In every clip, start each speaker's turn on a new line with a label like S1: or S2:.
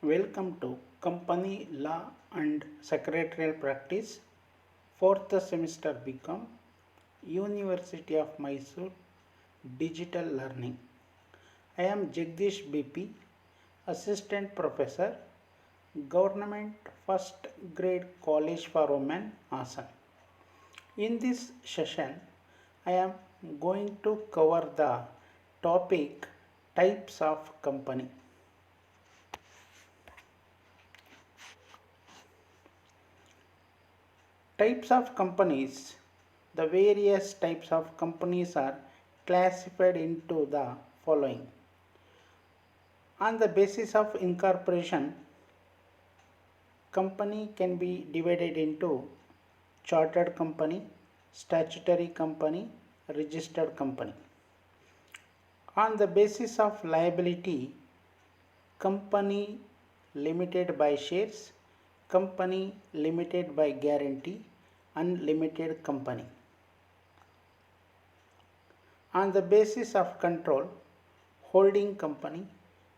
S1: Welcome to Company Law and Secretarial Practice, 4th semester BCom, University of Mysore, Digital Learning. I am Jagdish BP, Assistant Professor, Government First Grade College for Women, Assam. In this session, I am going to cover the topic Types of Company. Types of companies. The various types of companies are classified into the following. On the basis of incorporation, company can be divided into chartered company, statutory company, registered company. On the basis of liability, company limited by shares, company limited by guarantee, unlimited company. On the basis of control, holding company,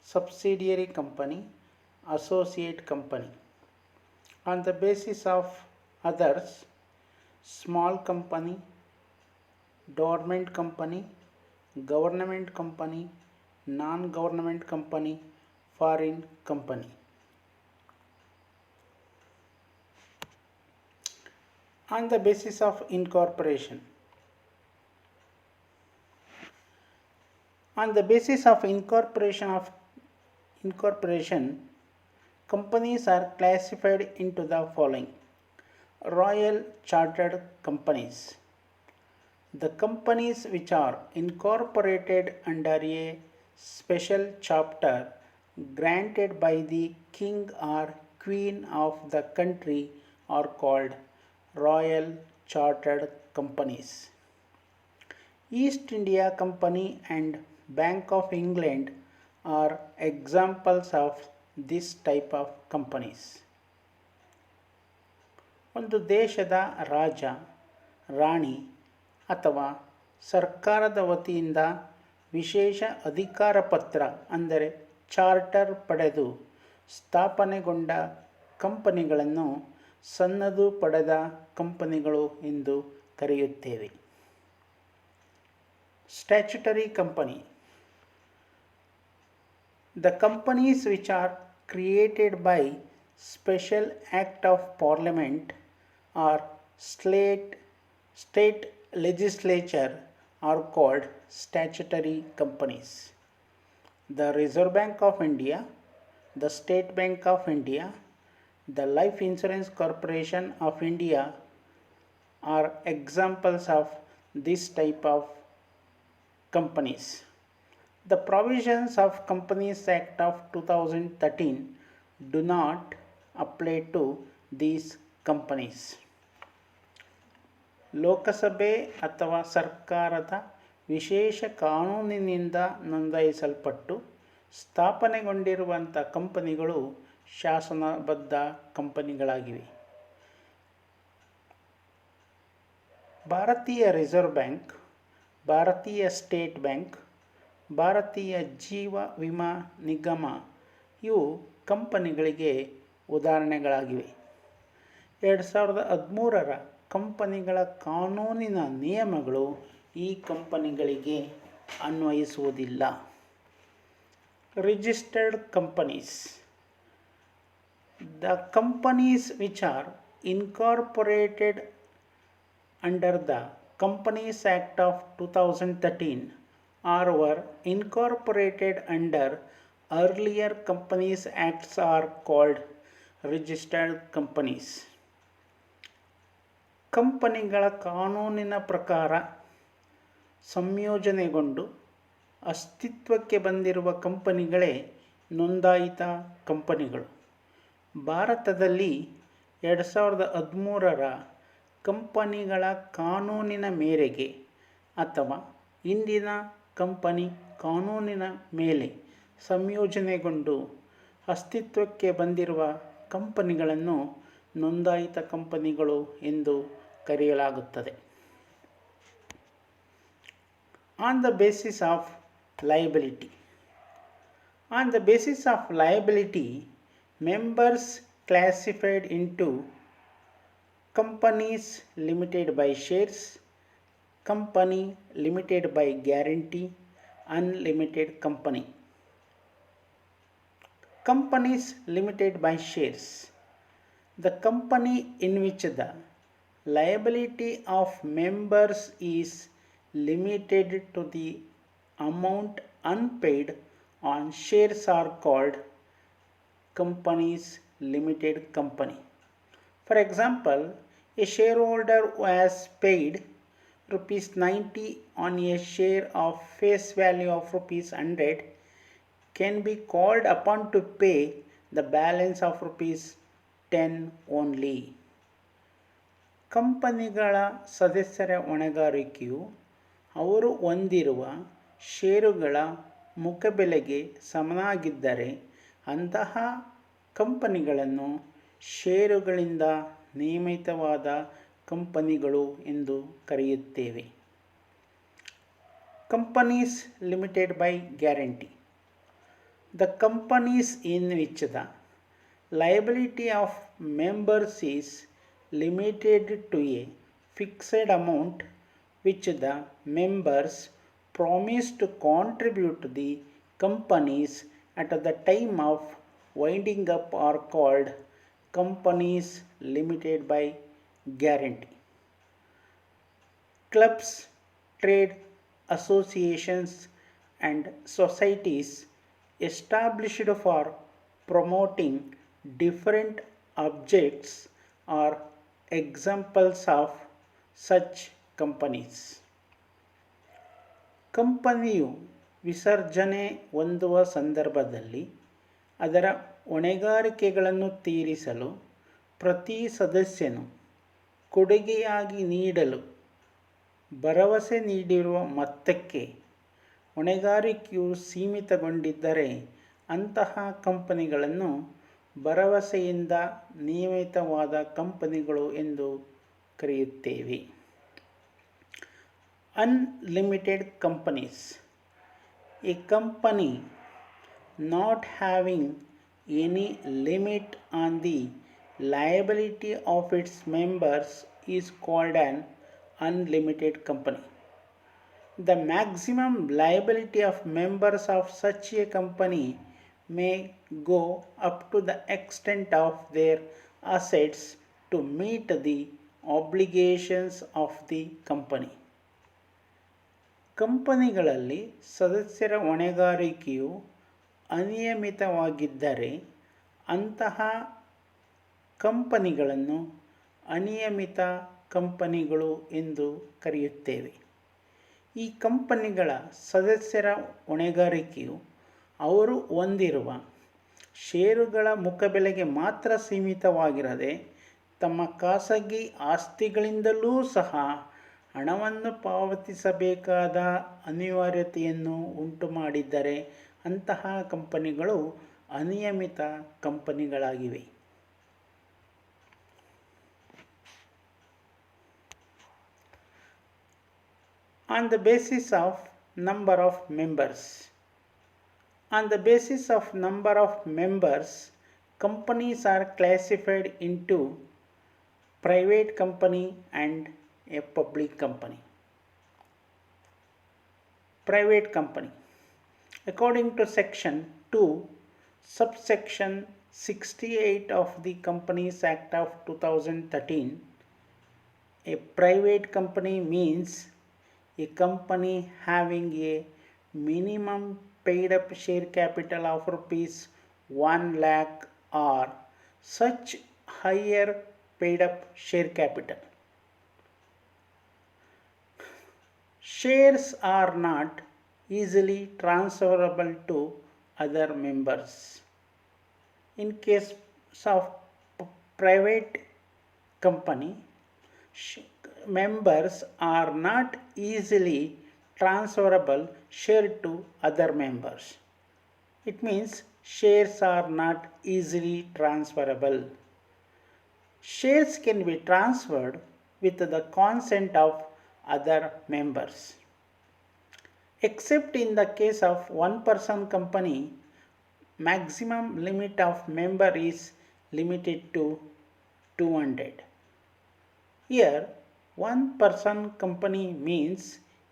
S1: subsidiary company, associate company. On the basis of others, small company, dormant company, government company, non-government company, foreign company. On the basis of incorporation. On the basis of incorporation, companies are classified into the following. Royal Chartered Companies. The companies which are incorporated under a special chapter granted by the King or Queen of the country are called Royal Chartered Companies. East India Company and Bank of England are examples of this type of companies. ಒಂದು ದೇಶದ ರಾಜ, ರಾಣಿ ಅಥವಾ ಸರ್ಕಾರದ ವತಿಯಿಂದ ವಿಶೇಷ ಅಧಿಕಾರ ಪತ್ರ ಅಂದರೆ charter ಪಡೆದು ಸ್ಥಾಪನೆಗೊಂಡ ಕಂಪನಿಗಳನ್ನು ಸನ್ನದು ಪಡೆದ ಕಂಪನಿಗಳು ಎಂದು ಕರೆಯುತ್ತೇವೆ. Statutory company. The companies which are created by special act of parliament or state legislature are called statutory companies. The Reserve Bank of India, the State Bank of India, the Life Insurance Corporation of India are examples of this type of companies. The provisions of Companies Act of 2013 do not apply to these companies. ಲೋಕಸಭೆ ಅಥವಾ ಸರ್ಕಾರದ ವಿಶೇಷ ಕಾನೂನಿನಿಂದ ನೋಂದಾಯಿಸಲ್ಪಟ್ಟು ಸ್ಥಾಪನೆಗೊಂಡಿರುವಂಥ ಕಂಪನಿಗಳು ಶಾಸನಬದ್ಧ ಕಂಪನಿಗಳಾಗಿವೆ. ಭಾರತೀಯ reserve bank, ಭಾರತೀಯ state bank, ಭಾರತೀಯ ಜೀವ ವಿಮಾ ನಿಗಮ ಇವು ಕಂಪನಿಗಳಿಗೆ ಉದಾಹರಣೆಗಳಾಗಿವೆ. 2013ರ ಕಂಪನಿಗಳ ಕಾನೂನಿನ ನಿಯಮಗಳು ಈ ಕಂಪನಿಗಳಿಗೆ ಅನ್ವಯಿಸುವುದಿಲ್ಲ. Registered companies. The companies which are incorporated under the Companies Act of 2013 or were incorporated under earlier Companies Acts are called registered companies. ಕಂಪನಿಗಳ ಕಾನೂನಿನ ಪ್ರಕಾರ ಸಂಯೋಜನೆಗೊಂಡು ಅಸ್ತಿತ್ವಕ್ಕೆ ಬಂದಿರುವ ಕಂಪನಿಗಳೇ ನೋಂದಾಯಿತ ಕಂಪನಿಗಳು. ಭಾರತದಲ್ಲಿ 2013ರ ಕಂಪನಿಗಳ ಕಾನೂನಿನ ಮೇರೆಗೆ ಅಥವಾ ಇಂದಿನ ಕಂಪನಿ ಕಾನೂನಿನ ಮೇಲೆ ಸಂಯೋಜನೆಗೊಂಡು ಅಸ್ತಿತ್ವಕ್ಕೆ ಬಂದಿರುವ ಕಂಪನಿಗಳನ್ನು ನೋಂದಾಯಿತ ಕಂಪನಿಗಳು ಎಂದು ಕರೆಯಲಾಗುತ್ತದೆ. On the basis of liability. On the basis of liability, members classified into companies limited by shares, company limited by guarantee, unlimited company. Companies limited by shares. The company in which the liability of members is limited to the amount unpaid on shares are called companies limited company. For example, a shareholder who has paid rupees 90 on a share of face value of rupees 100 can be called upon to pay the balance of rupees 10 only. ಕಂಪನಿಗಳ ಸದಸ್ಯರ ಹೊಣೆಗಾರಿಕೆಯು ಅವರು ಹೊಂದಿರುವ ಷೇರುಗಳ ಮುಖಬೆಲೆಗೆ ಸಮನಾಗಿದ್ದರೆ ಅಂತಹ ಕಂಪನಿಗಳನ್ನು ಷೇರುಗಳಿಂದ ನಿಯಮಿತವಾದ ಕಂಪನಿಗಳು ಎಂದು ಕರೆಯುತ್ತೇವೆ. Companies limited by guarantee. The companies in which the liability of members is limited to a fixed amount which the members promise to contribute to the companies at the time of winding up are called companies limited by guarantee. Clubs, trade associations and societies established for promoting different objects are examples of such companies. ಕಂಪನಿಯು ವಿಸರ್ಜನೆ ಹೊಂದುವ ಸಂದರ್ಭದಲ್ಲಿ ಅದರ ಹೊಣೆಗಾರಿಕೆಗಳನ್ನು ತೀರಿಸಲು ಪ್ರತಿ ಸದಸ್ಯನು ಕೊಡುಗೆಯಾಗಿ ನೀಡಲು ಭರವಸೆ ನೀಡಿರುವ ಮೊತ್ತಕ್ಕೆ ಹೊಣೆಗಾರಿಕೆಯು ಸೀಮಿತಗೊಂಡಿದ್ದರೆ ಅಂತಹ ಕಂಪನಿಗಳನ್ನು ಭರವಸೆಯಿಂದ ನಿಯಮಿತವಾದ ಕಂಪನಿಗಳು ಎಂದು ಕರೆಯುತ್ತೇವೆ. Unlimited companies. A company not having any limit on the liability of its members is called an unlimited company. The maximum liability of members of such a company may go up to the extent of their assets to meet the obligations of the company. ಕಂಪನಿಗಳಲ್ಲಿ ಸದಸ್ಯರ ಹೊಣೆಗಾರಿಕೆಯು ಅನಿಯಮಿತವಾಗಿದ್ದರೆ ಅಂತಹ ಕಂಪನಿಗಳನ್ನು ಅನಿಯಮಿತ ಕಂಪನಿಗಳು ಎಂದು ಕರೆಯುತ್ತೇವೆ. ಈ ಕಂಪನಿಗಳ ಸದಸ್ಯರ ಹೊಣೆಗಾರಿಕೆಯು ಅವರು ಹೊಂದಿರುವ ಷೇರುಗಳ ಮುಖಬೆಲೆಗೆ ಮಾತ್ರ ಸೀಮಿತವಾಗಿರದೆ ತಮ್ಮ ಖಾಸಗಿ ಆಸ್ತಿಗಳಿಂದಲೂ ಸಹ ಹಣವನ್ನು ಪಾವತಿಸಬೇಕಾದ ಅನಿವಾರ್ಯತೆಯನ್ನು ಉಂಟುಮಾಡಿದ್ದರೆ ಅಂತಹ ಕಂಪನಿಗಳು ಅನಿಯಮಿತ ಕಂಪನಿಗಳಾಗಿವೆ. On the basis of number of members. On the basis of number of members, companies are classified into private company and a public company. Private company. According to section 2, subsection 68 of the Companies Act of 2013, a private company means a company having a minimum paid up share capital of rupees 1 lakh or such higher paid up share capital. Shares are not easily transferable to other members. In case of private company, members are not easily transferable share to other members. It means shares are not easily transferable. Shares can be transferred with the consent of other members. Except in the case of one person company, maximum limit of member is limited to 200. Here, one person company means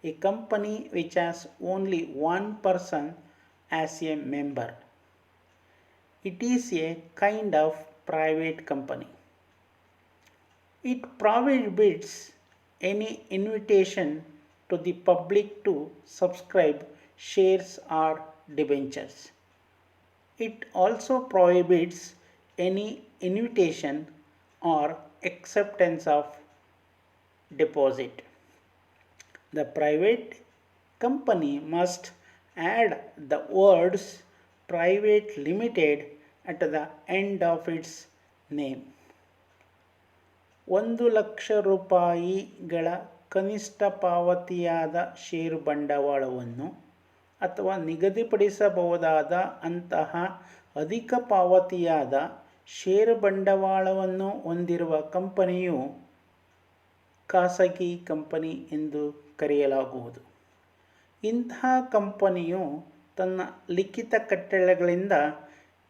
S1: a company which has only one person as a member. It is a kind of private company. It prohibits any invitation to the public to subscribe shares or debentures. It also prohibits any invitation or acceptance of deposit. The private company must add the words private limited at the end of its name. 1,00,000 ರೂಪಾಯಿಗಳ ಕನಿಷ್ಠ ಪಾವತಿಯಾದ ಷೇರು ಬಂಡವಾಳವನ್ನು ಅಥವಾ ನಿಗದಿಪಡಿಸಬಹುದಾದ ಅಂತಹ ಅಧಿಕ ಪಾವತಿಯಾದ ಷೇರು ಬಂಡವಾಳವನ್ನು ಹೊಂದಿರುವ ಕಂಪನಿಯು ಖಾಸಗಿ ಕಂಪನಿ ಎಂದು ಕರೆಯಲಾಗುವುದು. ಇಂತಹ ಕಂಪನಿಯು ತನ್ನ ಲಿಖಿತ ಕಟ್ಟಳೆಗಳಿಂದ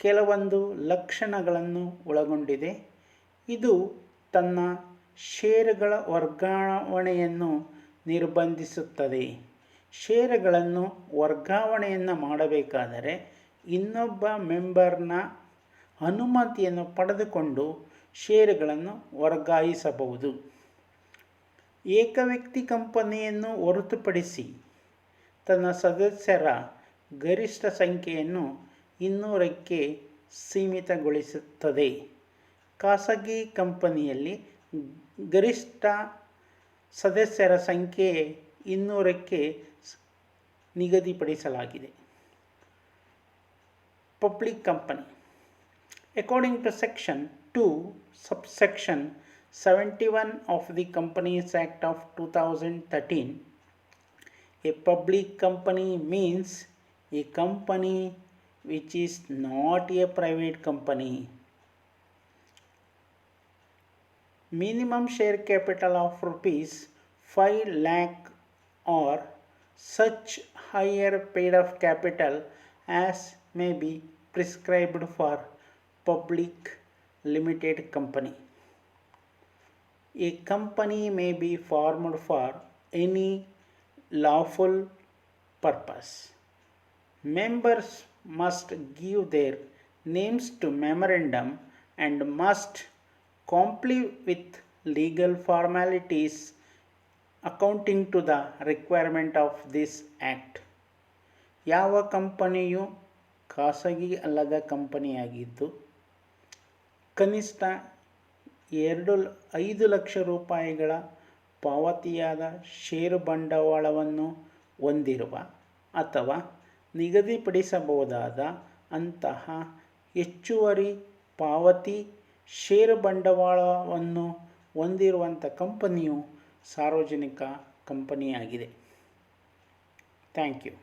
S1: ಕೆಲವೊಂದು ಲಕ್ಷಣಗಳನ್ನು ಒಳಗೊಂಡಿದೆ. ಇದು ತನ್ನ ಷೇರುಗಳ ವರ್ಗಾವಣೆಯನ್ನು ನಿರ್ಬಂಧಿಸುತ್ತದೆ. ಷೇರುಗಳನ್ನು ವರ್ಗಾವಣೆಯನ್ನು ಮಾಡಬೇಕಾದರೆ ಇನ್ನೊಬ್ಬ ಮೆಂಬರ್ನ ಅನುಮತಿಯನ್ನು ಪಡೆದುಕೊಂಡು ಷೇರುಗಳನ್ನು ವರ್ಗಾಯಿಸಬಹುದು. ಏಕವ್ಯಕ್ತಿ ಕಂಪನಿಯನ್ನು ಹೊರತುಪಡಿಸಿ ತನ್ನ ಸದಸ್ಯರ ಗರಿಷ್ಠ ಸಂಖ್ಯೆಯನ್ನು 200ಕ್ಕೆ ಸೀಮಿತಗೊಳಿಸುತ್ತದೆ. ಖಾಸಗಿ ಕಂಪನಿಯಲ್ಲಿ ಗರಿಷ್ಠ ಸದಸ್ಯರ ಸಂಖ್ಯೆ 200ಕ್ಕೆ ನಿಗದಿಪಡಿಸಲಾಗಿದೆ. Public company. According to Section 2, subsection 71 of the Companies Act of 2013, a public company means a company which is not a private company. Minimum share capital of rupees 5 lakh or such higher paid of capital as may be prescribed for public limited company. A company may be formed for any lawful purpose. Members must give their names to memorandum and must comply with legal formalities accounting to the requirement of this act. ಯಾವ ಕಂಪನಿಯು ಖಾಸಗಿ ಅಲ್ಲದ ಕಂಪನಿಯಾಗಿದ್ದು ಕನಿಷ್ಠ 5 ಲಕ್ಷ ರೂಪಾಯಿಗಳ ಪಾವತಿಯಾದ ಷೇರು ಬಂಡವಾಳವನ್ನು ಹೊಂದಿರುವ ಅಥವಾ ನಿಗದಿಪಡಿಸಬಹುದಾದ ಅಂತಹ ಹೆಚ್ಚುವರಿ ಪಾವತಿ ಷೇರು ಬಂಡವಾಳವನ್ನು ಹೊಂದಿರುವಂಥ ಕಂಪನಿಯು ಸಾರ್ವಜನಿಕ ಕಂಪನಿಯಾಗಿದೆ. Thank you.